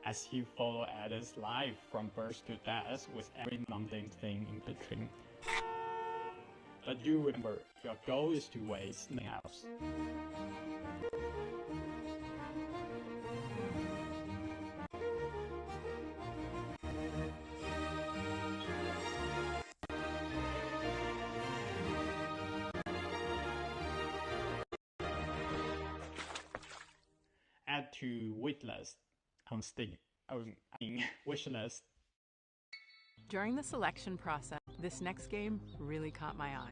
as you follow Ada's life from birth to death with every mundane thing in between. But do remember, your goal is to waste nothing else. Add to wishlist on Steam. Wishlist. During the selection process, this next game really caught my eye.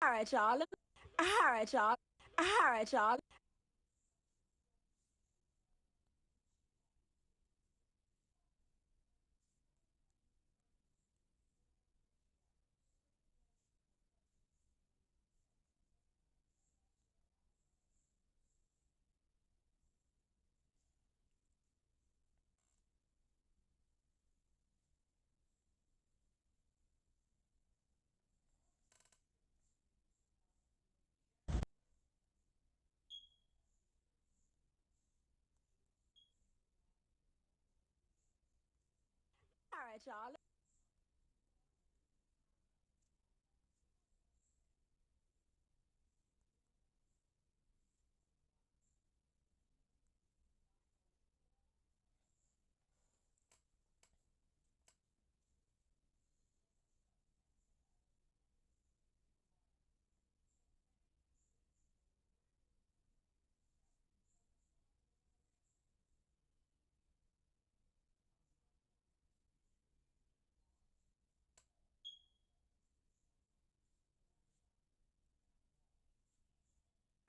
All right, y'all. All right, y'all. All right, y'all.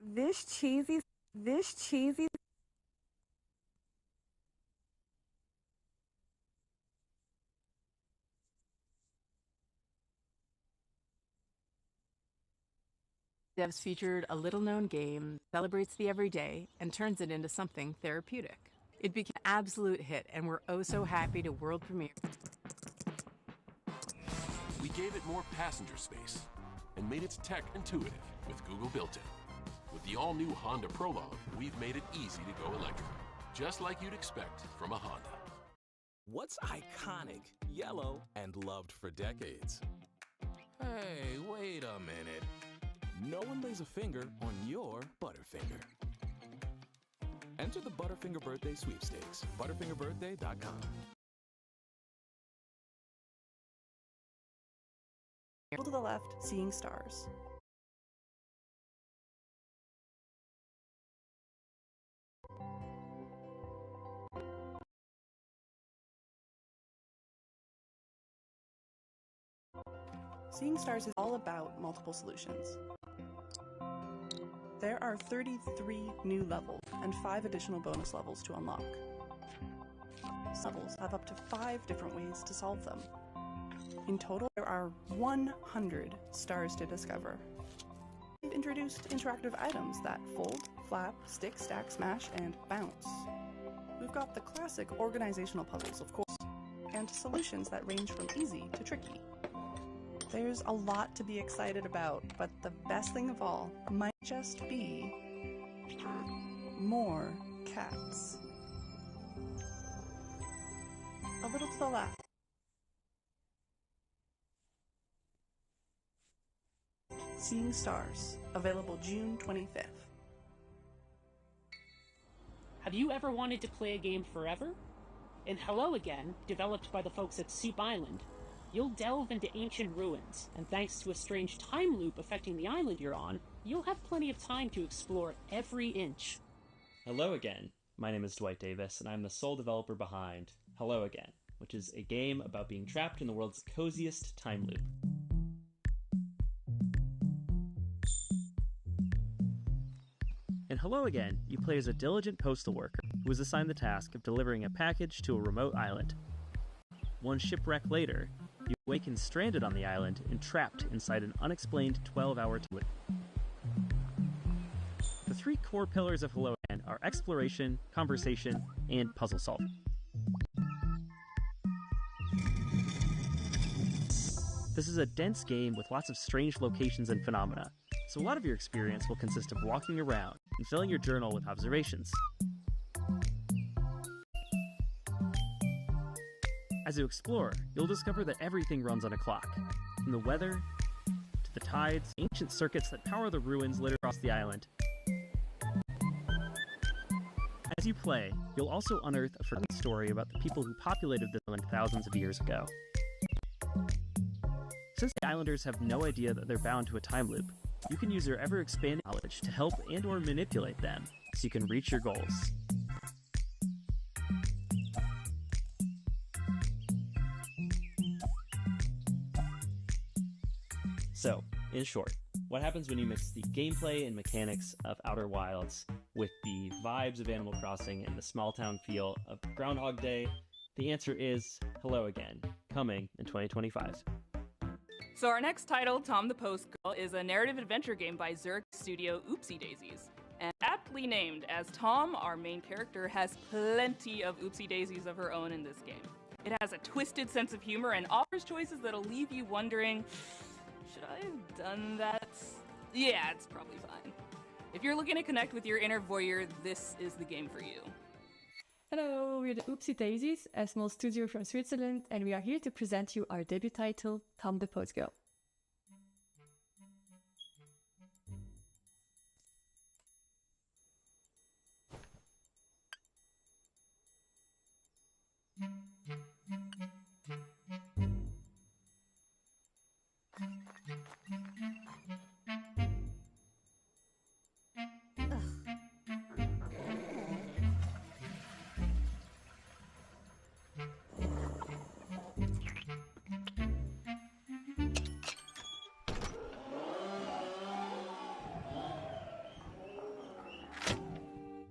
This cheesy. Devs featured a little-known game, celebrates the everyday, and turns it into something therapeutic. It became an absolute hit, and we're oh so happy to world premiere. We gave it more passenger space and made its tech intuitive with Google Built-In. With the all-new Honda Prologue, we've made it easy to go electric, just like you'd expect from a Honda. What's iconic, yellow, and loved for decades? Hey, wait a minute. No one lays a finger on your Butterfinger. Enter the Butterfinger Birthday Sweepstakes. Butterfingerbirthday.com. To the left, Seeing Stars. Seeing Stars is all about multiple solutions. There are 33 new levels and 5 additional bonus levels to unlock. Levels have up to 5 different ways to solve them. In total, there are 100 stars to discover. We've introduced interactive items that fold, flap, stick, stack, smash, and bounce. We've got the classic organizational puzzles, of course, and solutions that range from easy to tricky. There's a lot to be excited about, but the best thing of all might just be more cats. A little to the left. Seeing Stars, available June 25th. Have you ever wanted to play a game forever? In Hello Again, developed by the folks at Soup Island, you'll delve into ancient ruins, and thanks to a strange time loop affecting the island you're on, you'll have plenty of time to explore every inch. Hello again. My name is Dwight Davis, and I'm the sole developer behind Hello Again, which is a game about being trapped in the world's coziest time loop. In Hello Again, you play as a diligent postal worker who is assigned the task of delivering a package to a remote island. One shipwreck later, you awaken stranded on the island and trapped inside an unexplained 12-hour time loop. The 3 core pillars of Hello Again are exploration, conversation, and puzzle solving. This is a dense game with lots of strange locations and phenomena, so a lot of your experience will consist of walking around and filling your journal with observations. As you explore, you'll discover that everything runs on a clock, from the weather to the tides, ancient circuits that power the ruins littered across the island. As you play, you'll also unearth a forgotten story about the people who populated this island thousands of years ago. Since the islanders have no idea that they're bound to a time loop, you can use your ever-expanding knowledge to help and/or manipulate them so you can reach your goals. So, in short, what happens when you mix the gameplay and mechanics of Outer Wilds with the vibes of Animal Crossing and the small-town feel of Groundhog Day? The answer is Hello Again, coming in 2025. So our next title, Tom the Post Girl, is a narrative adventure game by Zurich studio Oopsie Daisies. And aptly named, as Tom, our main character, has plenty of oopsie daisies of her own in this game. It has a twisted sense of humor and offers choices that'll leave you wondering, should I have done that? Yeah, it's probably fine. If you're looking to connect with your inner voyeur, this is the game for you. Hello, we're the Oopsie Daisies, a small studio from Switzerland, and we are here to present you our debut title, Tom the Post Girl.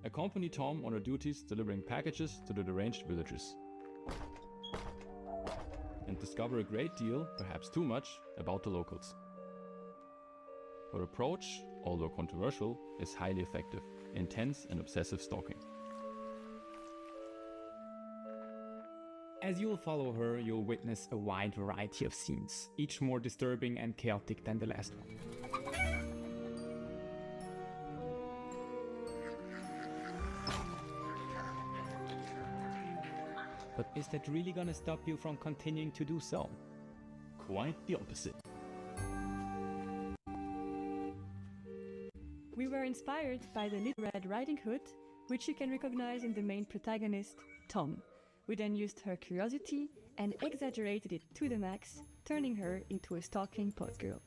Accompany Tom on her duties delivering packages to the deranged villagers. And discover a great deal, perhaps too much, about the locals. Her approach, although controversial, is highly effective, intense and obsessive stalking. As you'll follow her, you'll witness a wide variety of scenes, each more disturbing and chaotic than the last one. But is that really gonna stop you from continuing to do so? Quite the opposite. We were inspired by the Little Red Riding Hood, which you can recognize in the main protagonist, Tom. We then used her curiosity and exaggerated it to the max, turning her into a stalking post girl.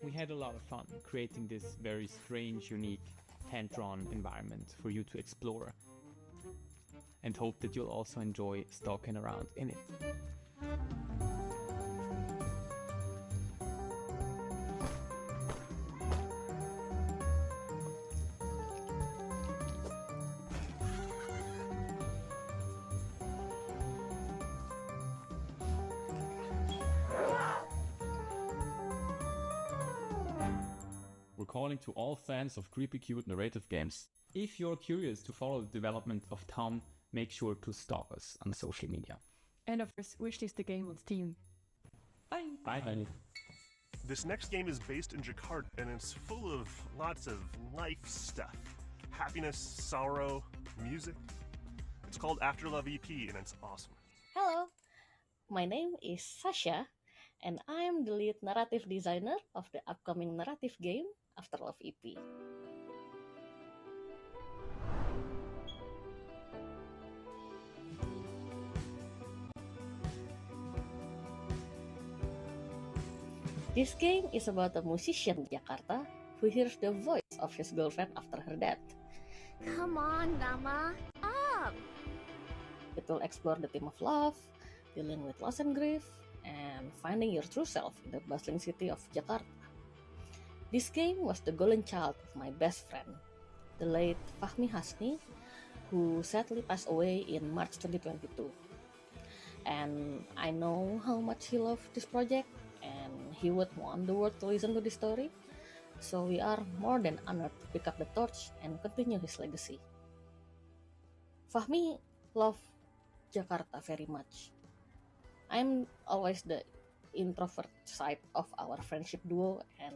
We had a lot of fun creating this very strange, unique, hand-drawn environment for you to explore, and hope that you'll also enjoy stalking around in it. We're calling to all fans of creepy cute narrative games. If you're curious to follow the development of Tom, make sure to stalk us on social media. And of course, wishlist the game on Steam. Bye! Bye! This next game is based in Jakarta, and it's full of lots of life stuff. Happiness, sorrow, music. It's called After Love EP, and it's awesome. Hello, my name is Sasha, and I am the lead narrative designer of the upcoming narrative game, After Love EP. This game is about a musician in Jakarta who hears the voice of his girlfriend after her death. Come on, Nama, up! It will explore the theme of love, dealing with loss and grief, and finding your true self in the bustling city of Jakarta. This game was the golden child of my best friend, the late Fahmi Hasni, who sadly passed away in March 2022. And I know how much he loved this project, and he would want the world to listen to this story, so we are more than honored to pick up the torch and continue his legacy. Fahmi loved Jakarta very much. I'm always the introvert side of our friendship duo, and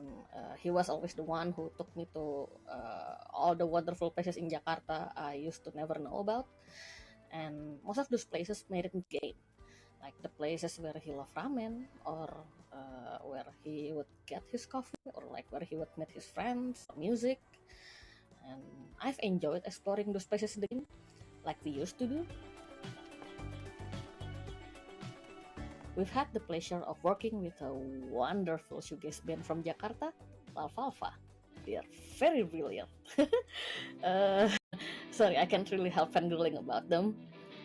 he was always the one who took me to all the wonderful places in Jakarta I used to never know about, and most of those places made it in the game, like the places where he loved ramen, or where he would get his coffee, or like where he would meet his friends, or music. And I've enjoyed exploring those places in the game, like we used to do. We've had the pleasure of working with a wonderful shoegaze band from Jakarta, Lalfalfa. They are very brilliant. Sorry, I can't really help fangirling about them.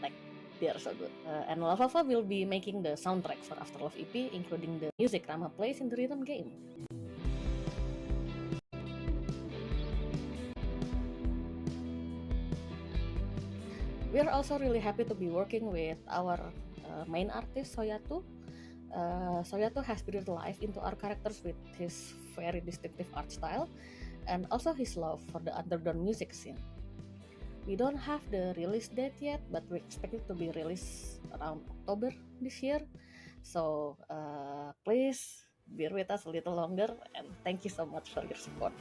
Like, they are so good. And Lalfalfa will be making the soundtrack for After Love EP, including the music Rama plays in the rhythm game. We are also really happy to be working with our main artist, Soyatu. Soyatu has breathed life into our characters with his very distinctive art style, and also his love for the underground music scene. We don't have the release date yet, but we expect it to be released around October this year. So please bear with us a little longer, and thank you so much for your support.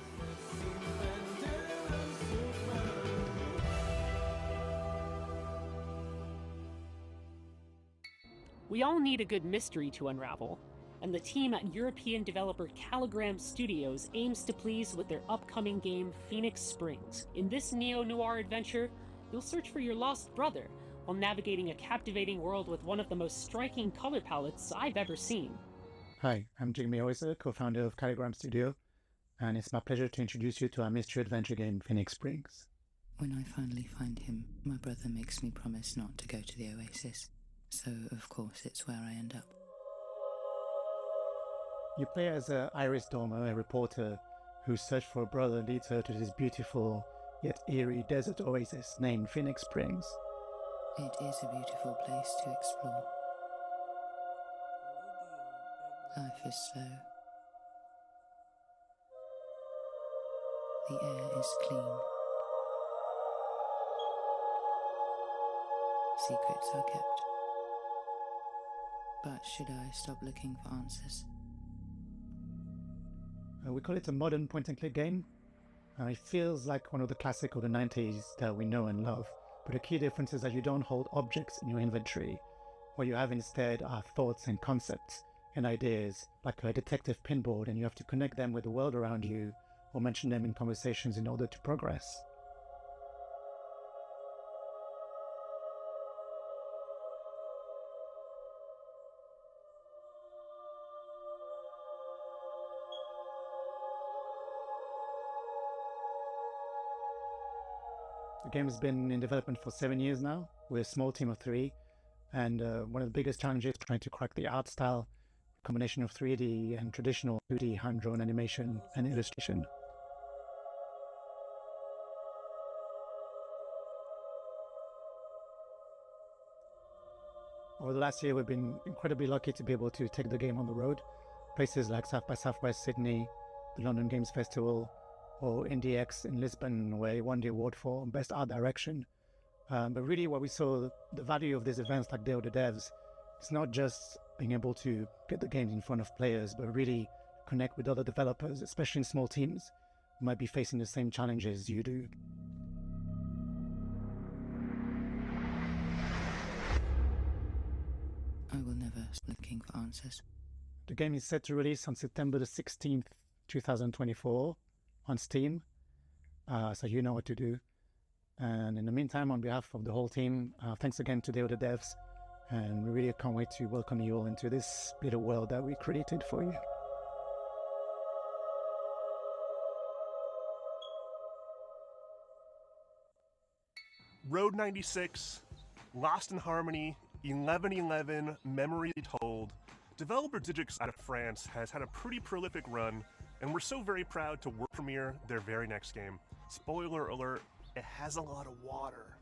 We all need a good mystery to unravel, and the team at European developer Caligram Studios aims to please with their upcoming game Phoenix Springs. In this neo-noir adventure, you'll search for your lost brother while navigating a captivating world with one of the most striking color palettes I've ever seen. Hi, I'm Jigme Oyser, co-founder of Caligram Studio, and it's my pleasure to introduce you to our mystery adventure game Phoenix Springs. When I finally find him, my brother makes me promise not to go to the Oasis. So, of course, it's where I end up. You play as Iris Dormer, a reporter whose search for a brother leads her to this beautiful yet eerie desert oasis named Phoenix Springs. It is a beautiful place to explore. Life is slow. The air is clean. Secrets are kept. But should I stop looking for answers? We call it a modern point-and-click game. It feels like one of the classics of the 90s that we know and love, but the key difference is that you don't hold objects in your inventory. What you have instead are thoughts and concepts and ideas, like a detective pinboard, and you have to connect them with the world around you or mention them in conversations in order to progress. The game has been in development for 7 years now. We're a small team of 3, and one of the biggest challenges is trying to crack the art style, combination of 3D and traditional 2D hand-drawn animation and illustration. Over the last year, we've been incredibly lucky to be able to take the game on the road. Places like South by Southwest Sydney, the London Games Festival, or IndieX in Lisbon, where he won the award for Best Art Direction. But really what we saw, the value of these events like Day of the Devs, it's not just being able to get the games in front of players, but really connect with other developers, especially in small teams, who might be facing the same challenges you do. I will never stop looking for answers. The game is set to release on September the 16th, 2024 on Steam, so you know what to do. And in the meantime, on behalf of the whole team, thanks again to Day of the Devs, and we really can't wait to welcome you all into this little world that we created for you. Road 96, Lost in Harmony, 1111, Memory Told. Developer Digix out of France has had a pretty prolific run, and we're so very proud to world premiere their very next game. Spoiler alert, it has a lot of water.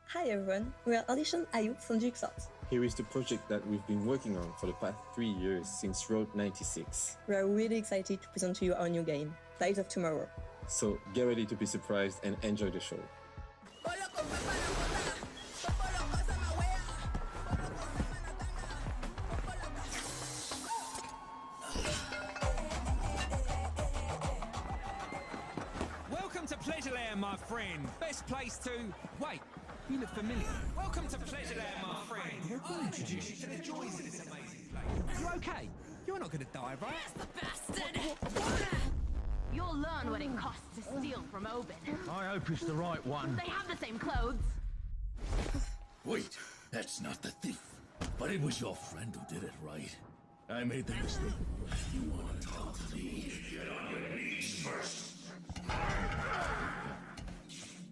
Hi everyone, we are Audition Ayub from Jigsaws. Here is the project that we've been working on for the past 3 years since Road 96. We are really excited to present to you our new game, Lives of Tomorrow. So get ready to be surprised and enjoy the show. Welcome to Pleasureland, my friend. Best place to... Wait, you look familiar. Welcome to Pleasureland, my friend. I'll introduce you to the joys of this amazing place. You okay? You're not going to die, right? Yes, the bastard! You'll learn what it costs to steal from Obin. I hope it's the right one. They have the same clothes. Wait, that's not the thief. But it was your friend who did it, right? I made the mistake. You want to talk to me? Get on your knees first.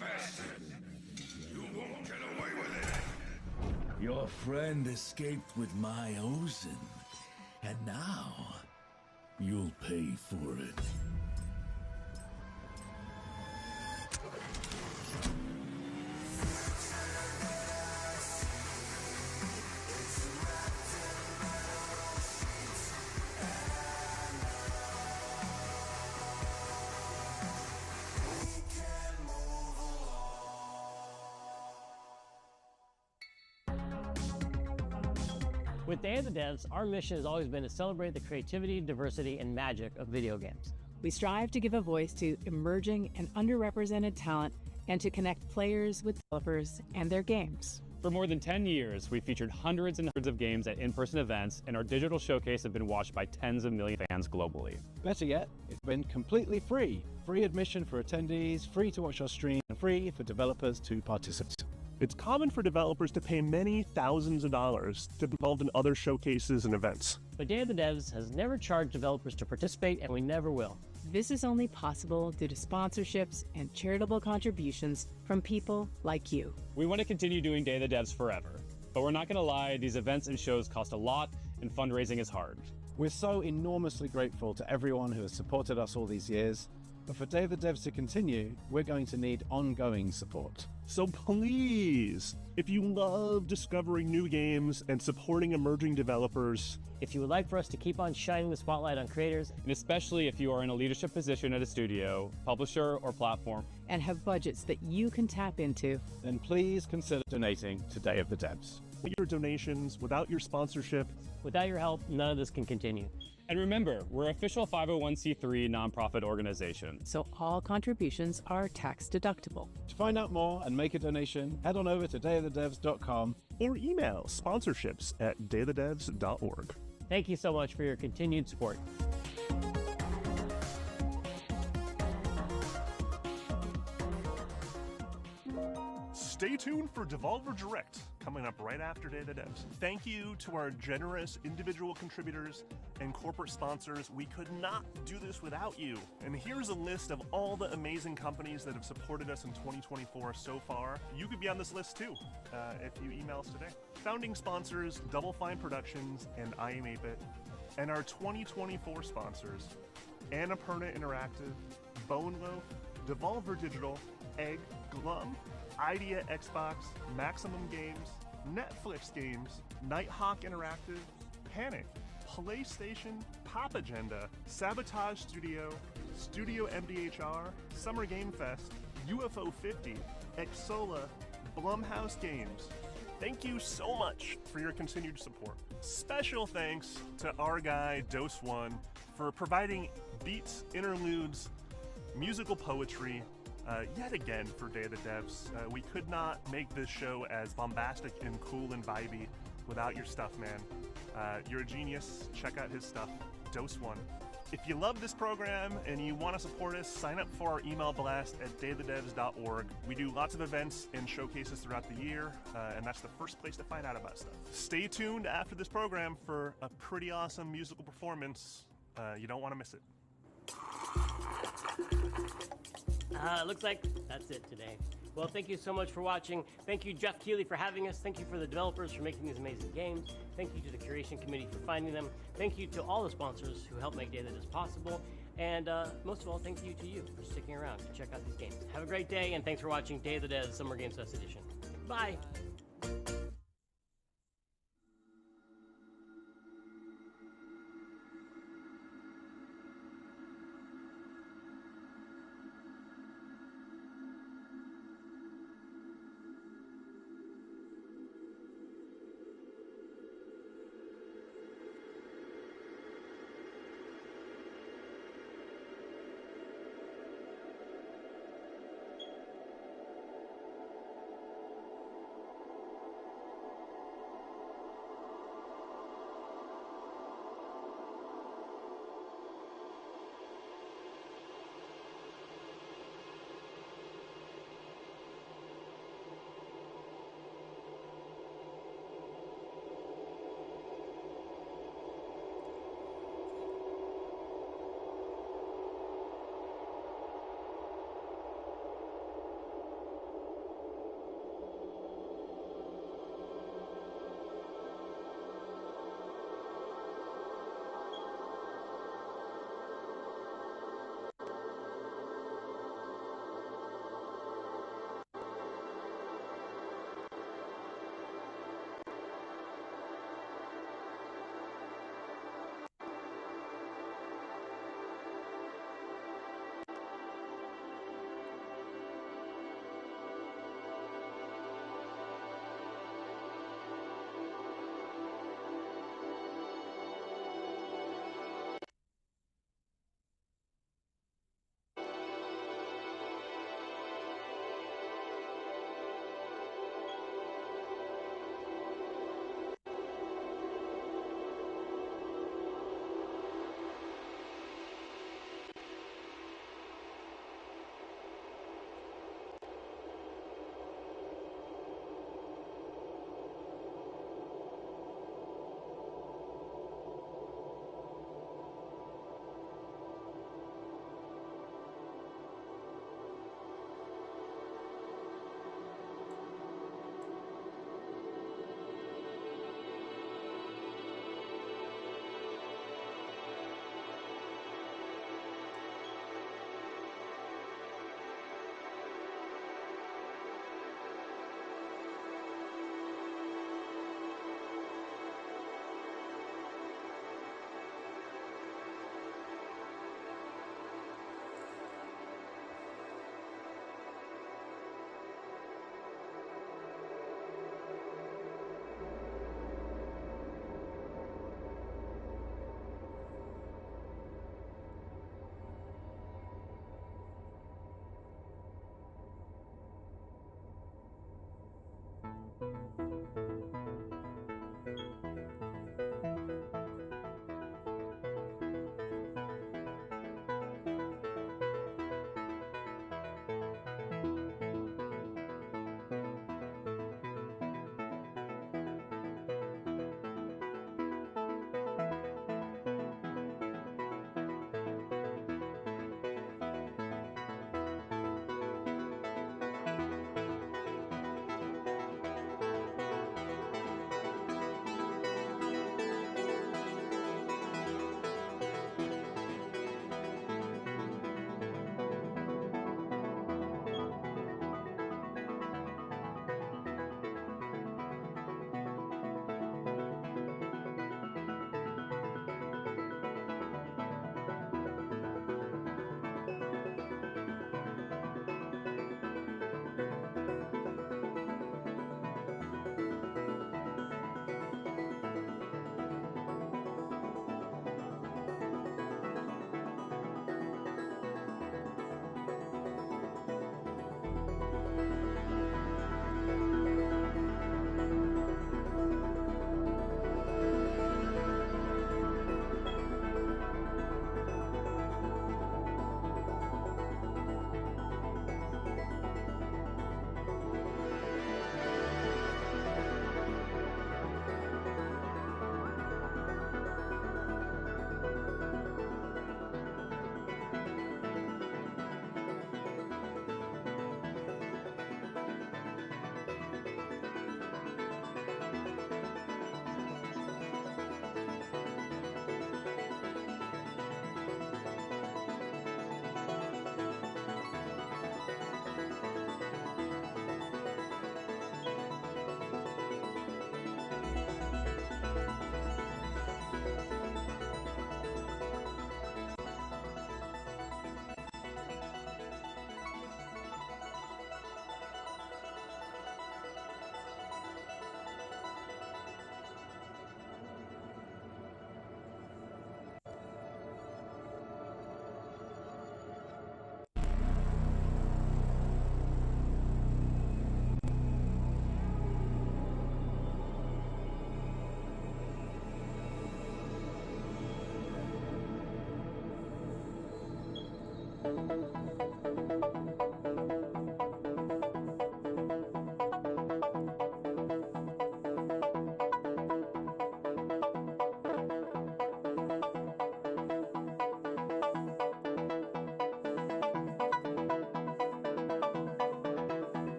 Bastard! You won't get away with it! Your friend escaped with my Ozen. And now, you'll pay for it. With Day of the Devs, our mission has always been to celebrate the creativity, diversity, and magic of video games. We strive to give a voice to emerging and underrepresented talent and to connect players with developers and their games. For more than 10 years, we've featured hundreds and hundreds of games at in-person events, and our digital showcase have been watched by tens of millions of fans globally. Better yet, it's been completely free. Free admission for attendees, free to watch our stream, and free for developers to participate. It's common for developers to pay many thousands of dollars to be involved in other showcases and events. But Day of the Devs has never charged developers to participate, and we never will. This is only possible due to sponsorships and charitable contributions from people like you. We want to continue doing Day of the Devs forever, but we're not going to lie, these events and shows cost a lot, and fundraising is hard. We're so enormously grateful to everyone who has supported us all these years, but for Day of the Devs to continue, we're going to need ongoing support. So please, if you love discovering new games and supporting emerging developers, if you would like for us to keep on shining the spotlight on creators, and especially if you are in a leadership position at a studio, publisher, or platform, and have budgets that you can tap into, then please consider donating to Day of the Devs. Without your donations, without your sponsorship, without your help, none of this can continue. And remember, we're an official 501c3 nonprofit organization, so all contributions are tax deductible. To find out more and make a donation, head on over to dayofthedevs.com or email sponsorships@dayofthedevs.org. Thank you so much for your continued support. Stay tuned for Devolver Direct, coming up right after Day of the Devs. Thank you to our generous individual contributors and corporate sponsors. We could not do this without you. And here's a list of all the amazing companies that have supported us in 2024 so far. You could be on this list too, if you email us today. Founding sponsors, Double Fine Productions and I Am 8-Bit. And our 2024 sponsors, Annapurna Interactive, Bone Loaf, Devolver Digital, Egg, Glum, Idea Xbox, Maximum Games, Netflix Games, Nighthawk Interactive, Panic, PlayStation, Pop Agenda, Sabotage Studio, Studio MDHR, Summer Game Fest, UFO 50, Exola, Blumhouse Games. Thank you so much for your continued support. Special thanks to our guy, Dose One, for providing beats, interludes, musical poetry, yet again for Day of the Devs. We could not make this show as bombastic and cool and vibey without your stuff, man. You're a genius. Check out his stuff. Dose One. If you love this program and you want to support us, sign up for our email blast at dayofthedevs.org. We do lots of events and showcases throughout the year, and that's the first place to find out about stuff. Stay tuned after this program for a pretty awesome musical performance. You don't want to miss it. Looks like that's it today. Well, thank you so much for watching. Thank you, Jeff Keighley, for having us. Thank you for the developers for making these amazing games. Thank you to the curation committee for finding them. Thank you to all the sponsors who helped make Day of the Devs possible. And most of all, thank you to you for sticking around to check out these games. Have a great day, and thanks for watching Day of the Devs Summer Games Fest Edition. Bye!